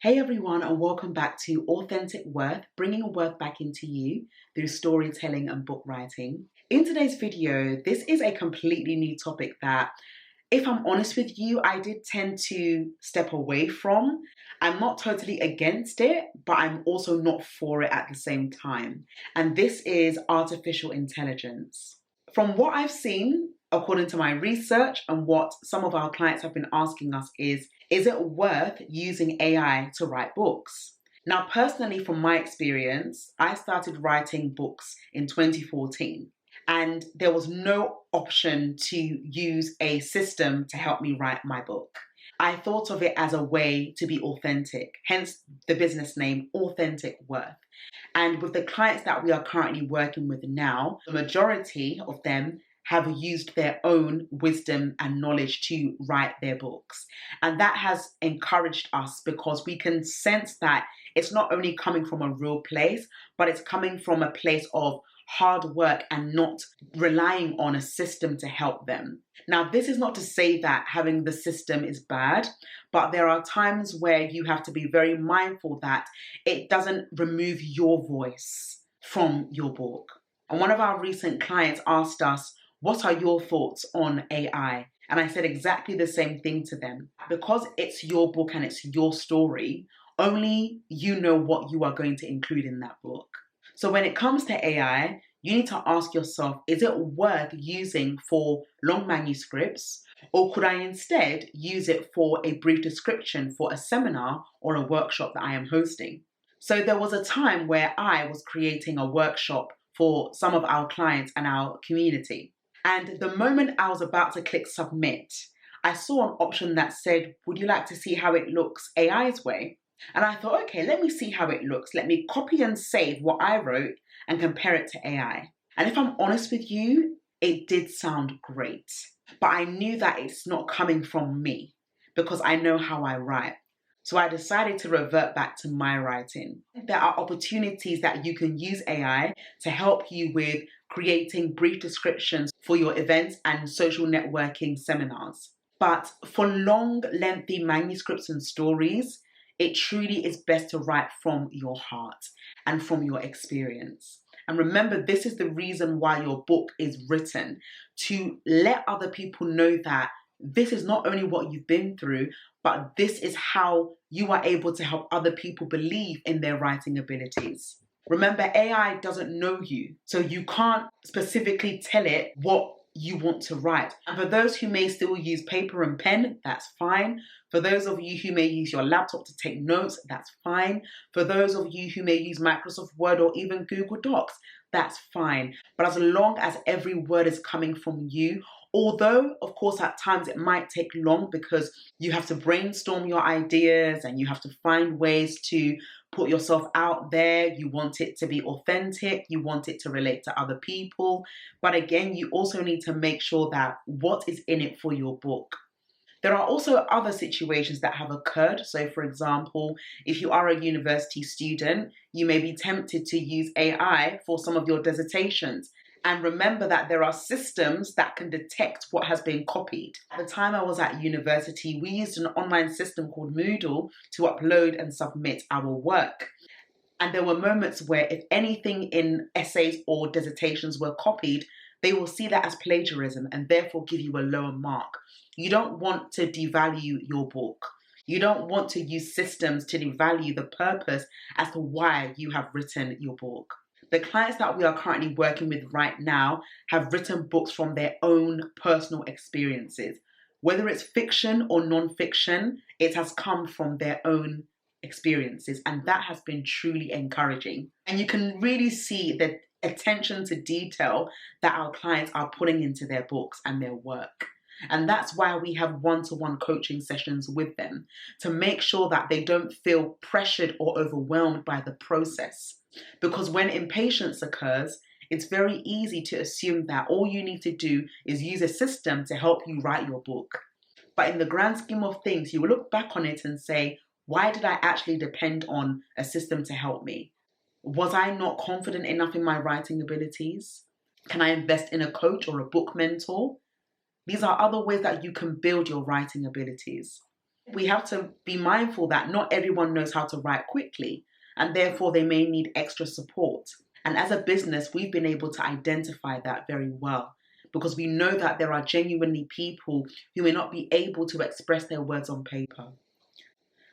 Hey everyone, and welcome back to Authentic Worth, bringing worth back into you through storytelling and book writing. In today's video, this is a completely new topic that, if I'm honest with you, I did tend to step away from. I'm not totally against it, but I'm also not for it at the same time. And this is artificial intelligence. From what I've seen, according to my research and what some of our clients have been asking us is it worth using AI to write books? Now, personally, from my experience, I started writing books in 2014 and there was no option to use a system to help me write my book. I thought of it as a way to be authentic, hence the business name Authentic Worth. And with the clients that we are currently working with now, the majority of them have used their own wisdom and knowledge to write their books. And that has encouraged us because we can sense that it's not only coming from a real place, but it's coming from a place of hard work and not relying on a system to help them. Now, this is not to say that having the system is bad, but there are times where you have to be very mindful that it doesn't remove your voice from your book. And one of our recent clients asked us, what are your thoughts on AI? And I said exactly the same thing to them. Because it's your book and it's your story, only you know what you are going to include in that book. So when it comes to AI, you need to ask yourself, is it worth using for long manuscripts? Or could I instead use it for a brief description for a seminar or a workshop that I am hosting? So there was a time where I was creating a workshop for some of our clients and our community. And the moment I was about to click submit, I saw an option that said, would you like to see how it looks AI's way? And I thought, okay, let me see how it looks. Let me copy and save what I wrote and compare it to AI. And if I'm honest with you, it did sound great. But I knew that it's not coming from me because I know how I write. So I decided to revert back to my writing. There are opportunities that you can use AI to help you with creating brief descriptions for your events and social networking seminars. But for long, lengthy manuscripts and stories, it truly is best to write from your heart and from your experience. And remember, this is the reason why your book is written, to let other people know that this is not only what you've been through, but this is how you are able to help other people believe in their writing abilities. Remember, AI doesn't know you, so you can't specifically tell it what you want to write. And for those who may still use paper and pen, that's fine. For those of you who may use your laptop to take notes, that's fine. For those of you who may use Microsoft Word or even Google Docs, that's fine. But as long as every word is coming from you, although, of course, at times it might take long because you have to brainstorm your ideas and you have to find ways to put yourself out there. You want it to be authentic. You want it to relate to other people. But again, you also need to make sure that what is in it for your book. There are also other situations that have occurred. So for example, if you are a university student, you may be tempted to use AI for some of your dissertations. And remember that there are systems that can detect what has been copied. At the time I was at university, we used an online system called Moodle to upload and submit our work. And there were moments where if anything in essays or dissertations were copied, they will see that as plagiarism and therefore give you a lower mark. You don't want to devalue your book. You don't want to use systems to devalue the purpose as to why you have written your book. The clients that we are currently working with right now have written books from their own personal experiences. Whether it's fiction or non-fiction, it has come from their own experiences, and that has been truly encouraging. And you can really see the attention to detail that our clients are putting into their books and their work. And that's why we have one-to-one coaching sessions with them, to make sure that they don't feel pressured or overwhelmed by the process. Because when impatience occurs, it's very easy to assume that all you need to do is use a system to help you write your book. But in the grand scheme of things, you will look back on it and say, why did I actually depend on a system to help me? Was I not confident enough in my writing abilities? Can I invest in a coach or a book mentor? These are other ways that you can build your writing abilities. We have to be mindful that not everyone knows how to write quickly, and therefore they may need extra support. And as a business, we've been able to identify that very well, because we know that there are genuinely people who may not be able to express their words on paper.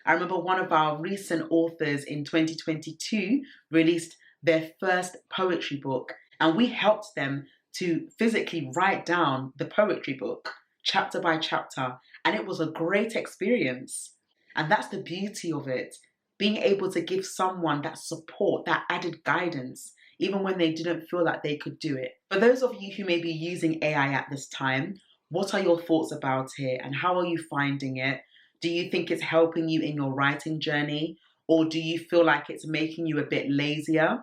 I remember one of our recent authors in 2022 released their first poetry book, and we helped them to physically write down the poetry book chapter by chapter, and it was a great experience. And that's the beauty of it, being able to give someone that support, that added guidance, even when they didn't feel that they could do it. For those of you who may be using AI at this time, what are your thoughts about it and how are you finding it? Do you think it's helping you in your writing journey, or do you feel like it's making you a bit lazier?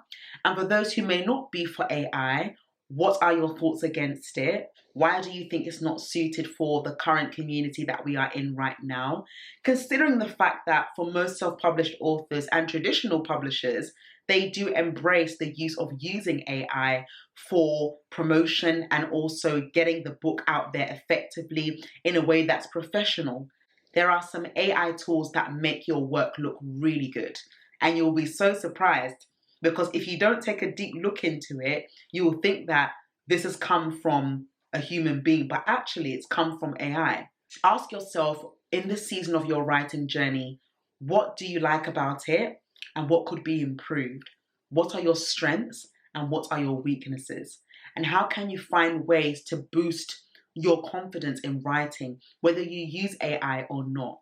And for those who may not be for AI, what are your thoughts against it? Why do you think it's not suited for the current community that we are in right now? Considering the fact that for most self-published authors and traditional publishers, they do embrace the use of using AI for promotion and also getting the book out there effectively in a way that's professional. There are some AI tools that make your work look really good, and you'll be so surprised, because if you don't take a deep look into it, you will think that this has come from a human being, but actually it's come from AI. Ask yourself, in this season of your writing journey, what do you like about it and what could be improved? What are your strengths and what are your weaknesses? And how can you find ways to boost your confidence in writing, whether you use AI or not?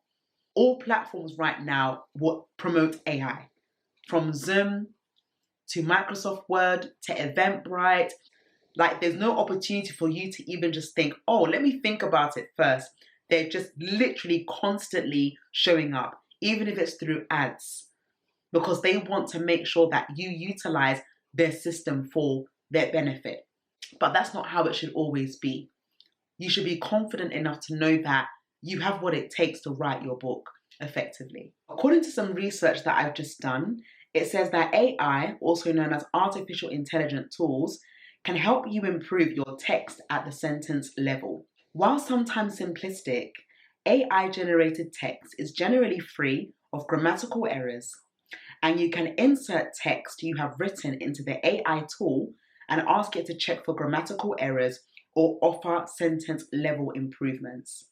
All platforms right now will promote AI, from Zoom to Microsoft Word to Eventbrite. Like, there's no opportunity for you to even just think, oh, let me think about it first. They're just literally constantly showing up, even if it's through ads, because they want to make sure that you utilize their system for their benefit. But that's not how it should always be. You should be confident enough to know that you have what it takes to write your book effectively. According to some research that I've just done, it says that AI, also known as artificial intelligence tools, can help you improve your text at the sentence level. While sometimes simplistic, AI-generated text is generally free of grammatical errors, and you can insert text you have written into the AI tool and ask it to check for grammatical errors or offer sentence level improvements.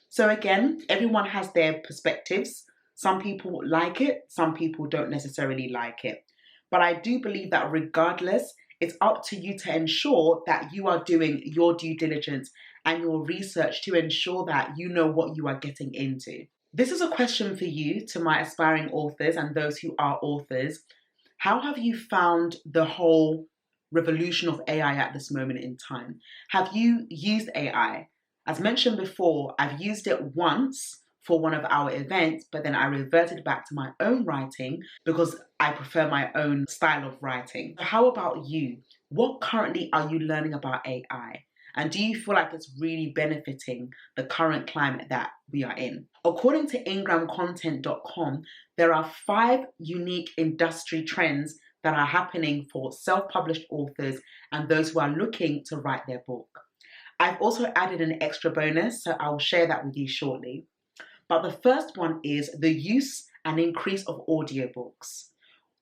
So again, everyone has their perspectives. Some people like it, some people don't necessarily like it. But I do believe that regardless, it's up to you to ensure that you are doing your due diligence and your research to ensure that you know what you are getting into. This is a question for you, to my aspiring authors and those who are authors. How have you found the whole revolution of AI at this moment in time? Have you used AI? As mentioned before, I've used it once for one of our events, but then I reverted back to my own writing because I prefer my own style of writing. How about you? What currently are you learning about AI? And do you feel like it's really benefiting the current climate that we are in? According to ingramcontent.com, there are 5 unique industry trends that are happening for self-published authors and those who are looking to write their book. I've also added an extra bonus, so I'll share that with you shortly. But the first one is the use and increase of audiobooks.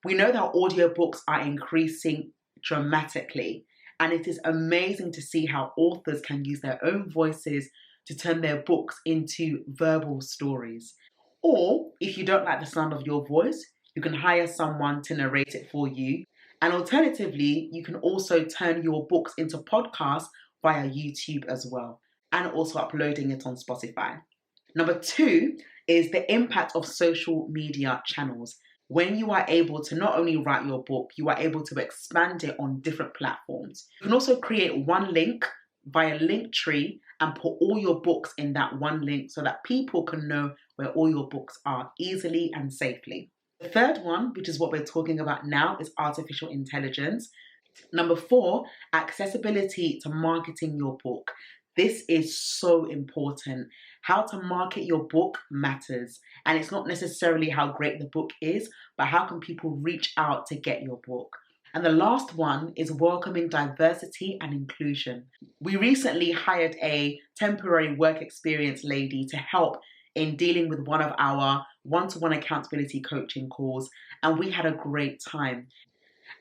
We know that audiobooks are increasing dramatically, and it is amazing to see how authors can use their own voices to turn their books into verbal stories. Or if you don't like the sound of your voice, you can hire someone to narrate it for you. And alternatively, you can also turn your books into podcasts via YouTube as well, and also uploading it on Spotify. Number 2 is the impact of social media channels. When you are able to not only write your book, you are able to expand it on different platforms. You can also create one link via Linktree and put all your books in that one link so that people can know where all your books are easily and safely. The third one, which is what we're talking about now, is artificial intelligence. Number 4, accessibility to marketing your book. This is so important. How to market your book matters. And it's not necessarily how great the book is, but how can people reach out to get your book? And the last one is welcoming diversity and inclusion. We recently hired a temporary work experience lady to help in dealing with one of our one-to-one accountability coaching calls, and we had a great time.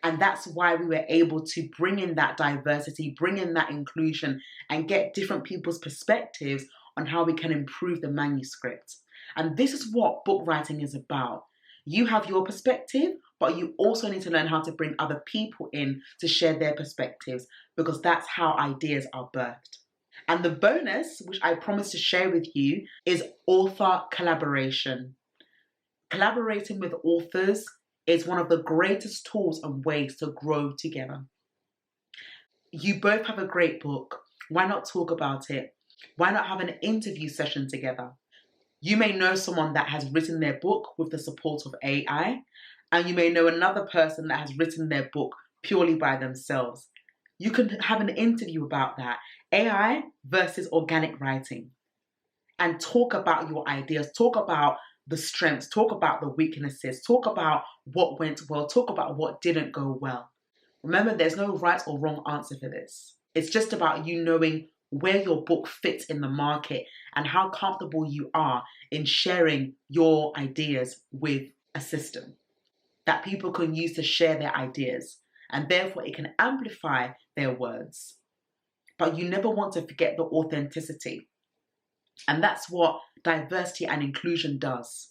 And that's why we were able to bring in that diversity, bring in that inclusion, and get different people's perspectives on how we can improve the manuscript. And this is what book writing is about. You have your perspective, but you also need to learn how to bring other people in to share their perspectives, because that's how ideas are birthed. And the bonus, which I promise to share with you, is author collaboration. Collaborating with authors is one of the greatest tools and ways to grow together. You both have a great book. Why not talk about it? Why not have an interview session together? You may know someone that has written their book with the support of AI, and you may know another person that has written their book purely by themselves. You can have an interview about that, AI versus organic writing, and talk about your ideas, talk about the strengths, talk about the weaknesses, talk about what went well, talk about what didn't go well. Remember, there's no right or wrong answer for this. It's just about you knowing where your book fits in the market and how comfortable you are in sharing your ideas with a system that people can use to share their ideas, and therefore it can amplify their words. But you never want to forget the authenticity. And that's what diversity and inclusion does.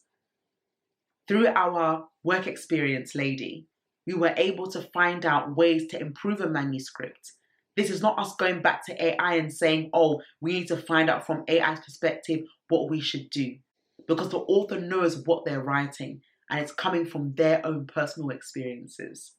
Through our work experience, Lady, we were able to find out ways to improve a manuscript. This is not us going back to AI and saying, oh, we need to find out from AI's perspective what we should do. Because the author knows what they're writing and it's coming from their own personal experiences.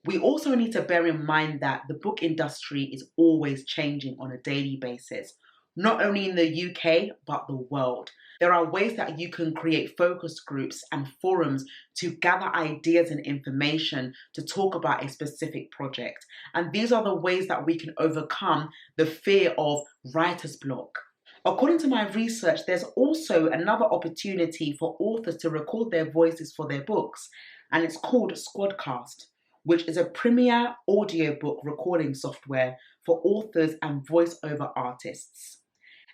We also need to bear in mind that the book industry is always changing on a daily basis, not only in the UK, but the world. There are ways that you can create focus groups and forums to gather ideas and information to talk about a specific project. And these are the ways that we can overcome the fear of writer's block. According to my research, there's also another opportunity for authors to record their voices for their books, and it's called Squadcast, which is a premier audiobook recording software for authors and voiceover artists.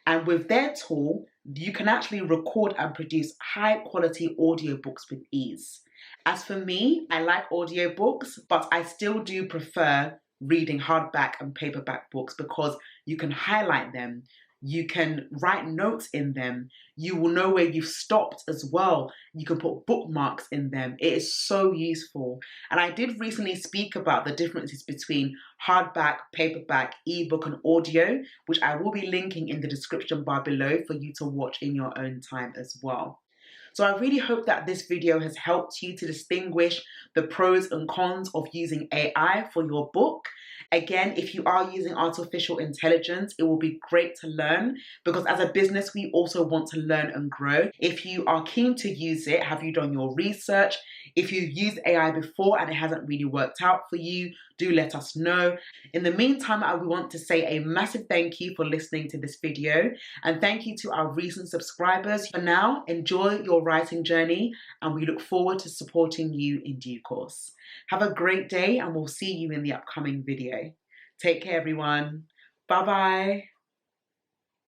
And with their tool, you can actually record and produce high quality audiobooks with ease. As for me, I like audiobooks, but I still do prefer reading hardback and paperback books because you can highlight them. You can write notes in them. You will know where you've stopped as well. You can put bookmarks in them. It is so useful. And I did recently speak about the differences between hardback, paperback, ebook, and audio, which I will be linking in the description bar below for you to watch in your own time as well. So I really hope that this video has helped you to distinguish the pros and cons of using AI for your book. Again, if you are using artificial intelligence, it will be great to learn, because as a business, we also want to learn and grow. If you are keen to use it, have you done your research? If you've used AI before and it hasn't really worked out for you, do let us know. In the meantime, I want to say a massive thank you for listening to this video, and thank you to our recent subscribers. For now, enjoy your writing journey, and we look forward to supporting you in due course. Have a great day, and we'll see you in the upcoming video. Take care, everyone. Bye-bye.